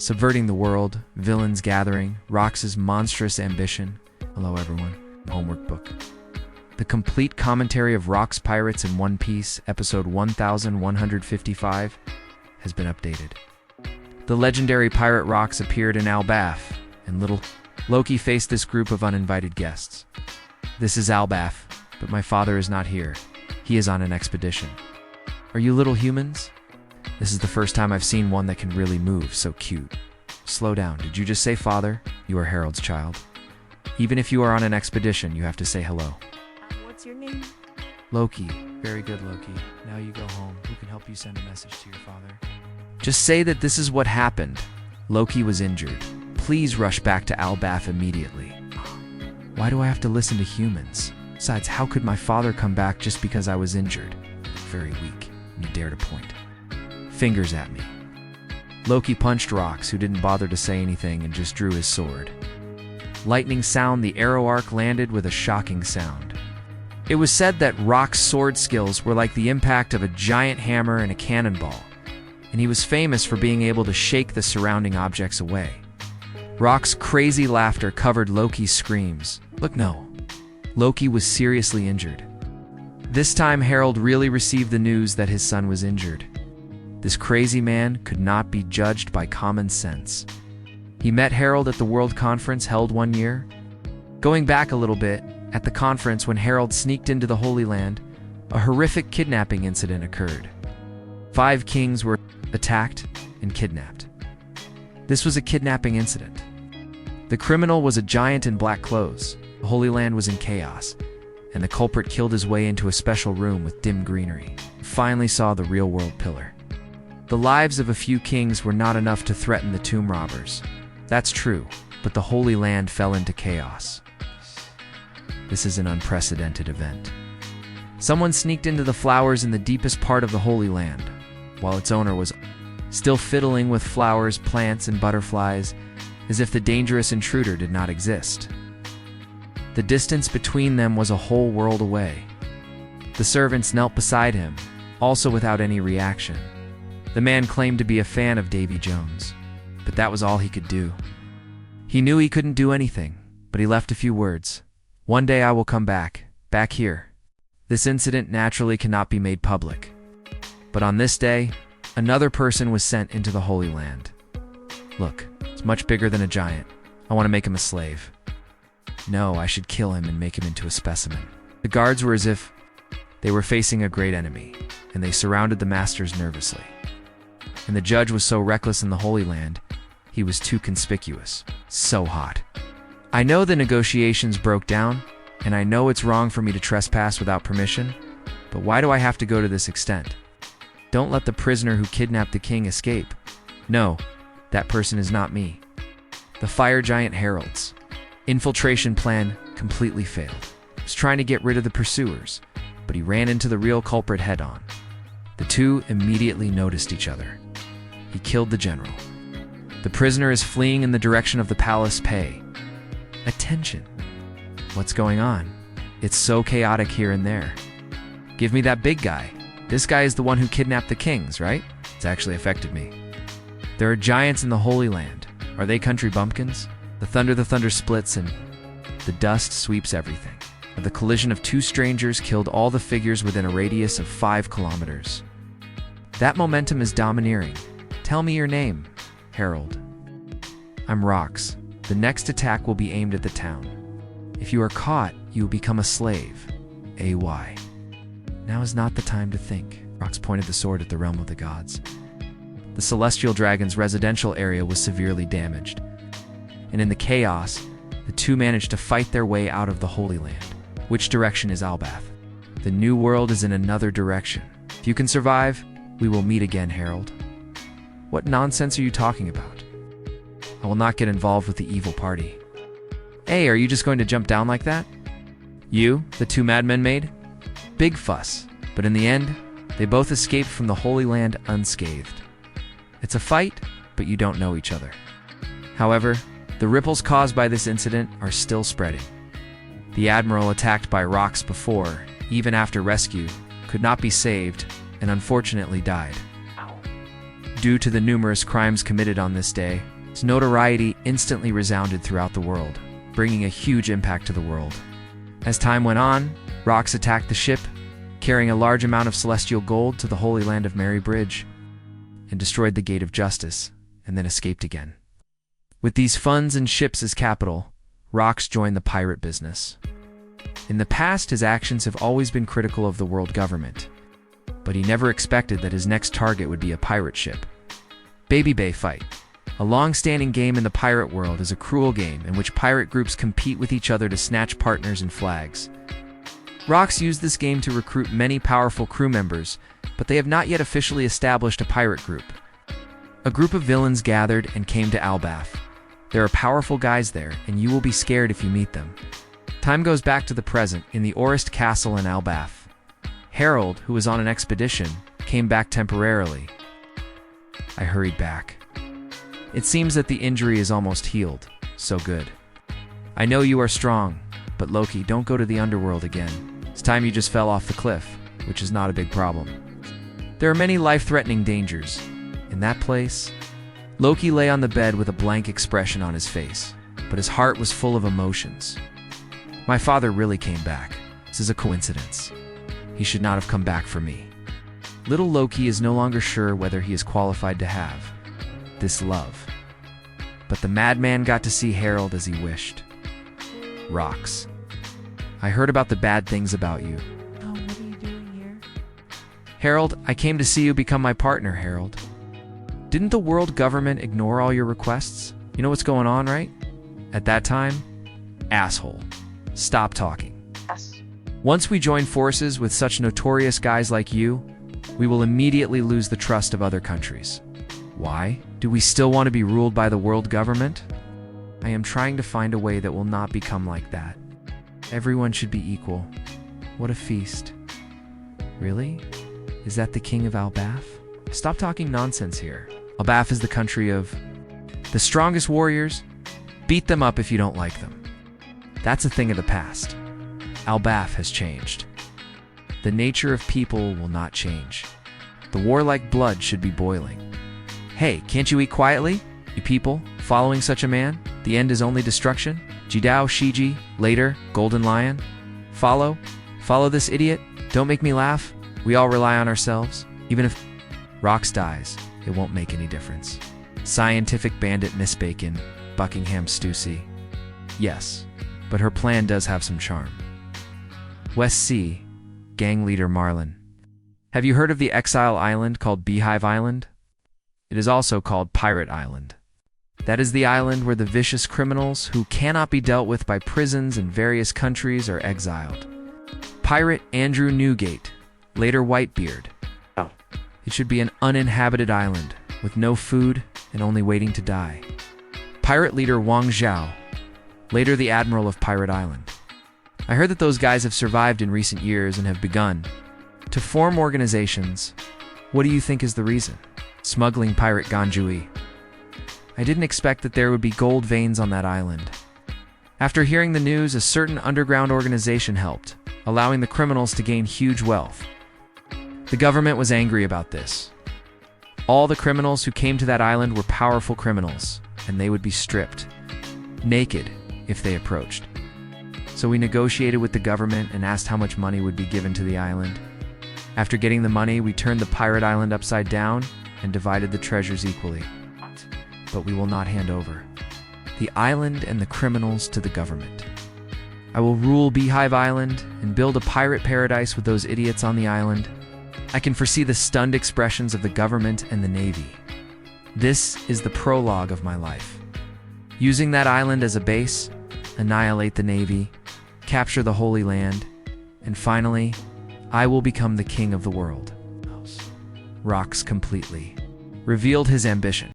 Subverting the world, villains gathering, Rox's monstrous ambition. Hello everyone, homework book. The complete commentary of Rox Pirates in One Piece, episode 1155, has been updated. The legendary pirate Rox appeared in Albath, and little Loki faced this group of uninvited guests. This is Albath, but my father is not here. He is on an expedition. Are you little humans? This is the first time I've seen one that can really move, so cute. Slow down, did you just say father? You are Harold's child. Even if you are on an expedition, you have to say hello. What's your name? Loki. Very good, Loki. Now you go home. Who can help you send a message to your father? Just say that this is what happened. Loki was injured. Please rush back to Albath immediately. Why do I have to listen to humans? Besides, how could my father come back just because I was injured? Very weak. You dare to point fingers at me. Loki punched Rox, who didn't bother to say anything and just drew his sword. Lightning sound, the arrow arc landed with a shocking sound. It was said that Rox's sword skills were like the impact of a giant hammer and a cannonball, and he was famous for being able to shake the surrounding objects away. Rox's crazy laughter covered Loki's screams. Look, no. Loki was seriously injured. This time Harold really received the news that his son was injured. This crazy man could not be judged by common sense. He met Harold at the World Conference held one year. Going back a little bit, at the conference when Harold sneaked into the Holy Land, a horrific kidnapping incident occurred. 5 kings were attacked and kidnapped. This was a kidnapping incident. The criminal was a giant in black clothes. The Holy Land was in chaos, and the culprit killed his way into a special room with dim greenery. He finally saw the real world pillar. The lives of a few kings were not enough to threaten the tomb robbers. That's true, but the Holy Land fell into chaos. This is an unprecedented event. Someone sneaked into the flowers in the deepest part of the Holy Land, while its owner was still fiddling with flowers, plants, and butterflies, as if the dangerous intruder did not exist. The distance between them was a whole world away. The servants knelt beside him, also without any reaction. The man claimed to be a fan of Davy Jones, but that was all he could do. He knew he couldn't do anything, but he left a few words. One day I will come back here. This incident naturally cannot be made public. But on this day, another person was sent into the Holy Land. Look, he's much bigger than a giant. I want to make him a slave. No, I should kill him and make him into a specimen. The guards were as if they were facing a great enemy, and they surrounded the masters nervously. And the judge was so reckless in the Holy Land, he was too conspicuous. So hot. I know the negotiations broke down, and I know it's wrong for me to trespass without permission, but why do I have to go to this extent? Don't let the prisoner who kidnapped the king escape. No, that person is not me. The fire giant Harold's infiltration plan completely failed. He was trying to get rid of the pursuers, but he ran into the real culprit head-on. The two immediately noticed each other. He killed the general. The prisoner is fleeing in the direction of the palace. Pay attention. What's going on? It's so chaotic here and there. Give me that big guy. This guy is the one who kidnapped the kings, right? It's actually affected me. There are giants in the Holy Land. Are they country bumpkins? The thunder splits and the dust sweeps everything. The collision of 2 strangers killed all the figures within a radius of 5 kilometers. That momentum is domineering. Tell me your name, Harold. I'm Rox. The next attack will be aimed at the town. If you are caught, you will become a slave. AY. Now is not the time to think. Rox pointed the sword at the realm of the gods. The celestial dragon's residential area was severely damaged, and in the chaos, the two managed to fight their way out of the Holy Land. Which direction is Albath? The new world is in another direction. If you can survive, we will meet again, Harold. What nonsense are you talking about? I will not get involved with the evil party. Hey, are you just going to jump down like that? You, the 2 madmen made? Big fuss, but in the end, they both escaped from the Holy Land unscathed. It's a fight, but you don't know each other. However, the ripples caused by this incident are still spreading. The Admiral attacked by Rox before, even after rescue, could not be saved, and unfortunately died. Due to the numerous crimes committed on this day, his notoriety instantly resounded throughout the world, bringing a huge impact to the world. As time went on, Rox attacked the ship, carrying a large amount of celestial gold to the Holy Land of Merry Bridge, and destroyed the Gate of Justice, and then escaped again. With these funds and ships as capital, Rox joined the pirate business. In the past, his actions have always been critical of the world government, but he never expected that his next target would be a pirate ship. Baby Bay Fight. A long-standing game in the pirate world is a cruel game in which pirate groups compete with each other to snatch partners and flags. Rox used this game to recruit many powerful crew members, but they have not yet officially established a pirate group. A group of villains gathered and came to Albaf. There are powerful guys there, and you will be scared if you meet them. Time goes back to the present in the Orist Castle in Albaf. Harold, who was on an expedition, came back temporarily. I hurried back. It seems that the injury is almost healed. So good. I know you are strong, but Loki, don't go to the underworld again. It's time you just fell off the cliff, which is not a big problem. There are many life-threatening dangers. In that place, Loki lay on the bed with a blank expression on his face, but his heart was full of emotions. My father really came back. This is a coincidence. He should not have come back for me. Little Loki is no longer sure whether he is qualified to have this love. But the madman got to see Harold as he wished. Rox. I heard about the bad things about you. Oh, what are you doing here? Harold, I came to see you become my partner, Harold. Didn't the world government ignore all your requests? You know what's going on, right? At that time, asshole. Stop talking. Yes. Once we join forces with such notorious guys like you, we will immediately lose the trust of other countries. Why? Do we still want to be ruled by the world government? I am trying to find a way that will not become like that. Everyone should be equal. What a feast. Really? Is that the king of Albaf? Stop talking nonsense here. Albaf is the country of the strongest warriors. Beat them up if you don't like them. That's a thing of the past. Albaf has changed. The nature of people will not change. The warlike blood should be boiling. Hey, can't you eat quietly? You people, following such a man? The end is only destruction? Jidao Shiji, later, Golden Lion? Follow this idiot? Don't make me laugh. We all rely on ourselves. Even if Rox dies, it won't make any difference. Scientific bandit Miss Bacon, Buckingham Stussy. Yes, but her plan does have some charm. West Sea, gang leader Marlin. Have you heard of the exile island called Beehive Island? It is also called Pirate Island. That is the island where the vicious criminals who cannot be dealt with by prisons in various countries are exiled. Pirate Andrew Newgate, later Whitebeard. Oh. It should be an uninhabited island with no food and only waiting to die. Pirate leader Wang Zhao, later the Admiral of Pirate Island. I heard that those guys have survived in recent years and have begun to form organizations. What do you think is the reason? Smuggling pirate Ganjui. I didn't expect that there would be gold veins on that island. After hearing the news, a certain underground organization helped, allowing the criminals to gain huge wealth. The government was angry about this. All the criminals who came to that island were powerful criminals, and they would be stripped naked if they approached. So we negotiated with the government and asked how much money would be given to the island. After getting the money, we turned the pirate island upside down and divided the treasures equally. But we will not hand over the island and the criminals to the government. I will rule Beehive Island and build a pirate paradise with those idiots on the island. I can foresee the stunned expressions of the government and the Navy. This is the prologue of my life. Using that island as a base, annihilate the Navy, capture the Holy Land, and finally, I will become the king of the world. Rox completely revealed his ambition.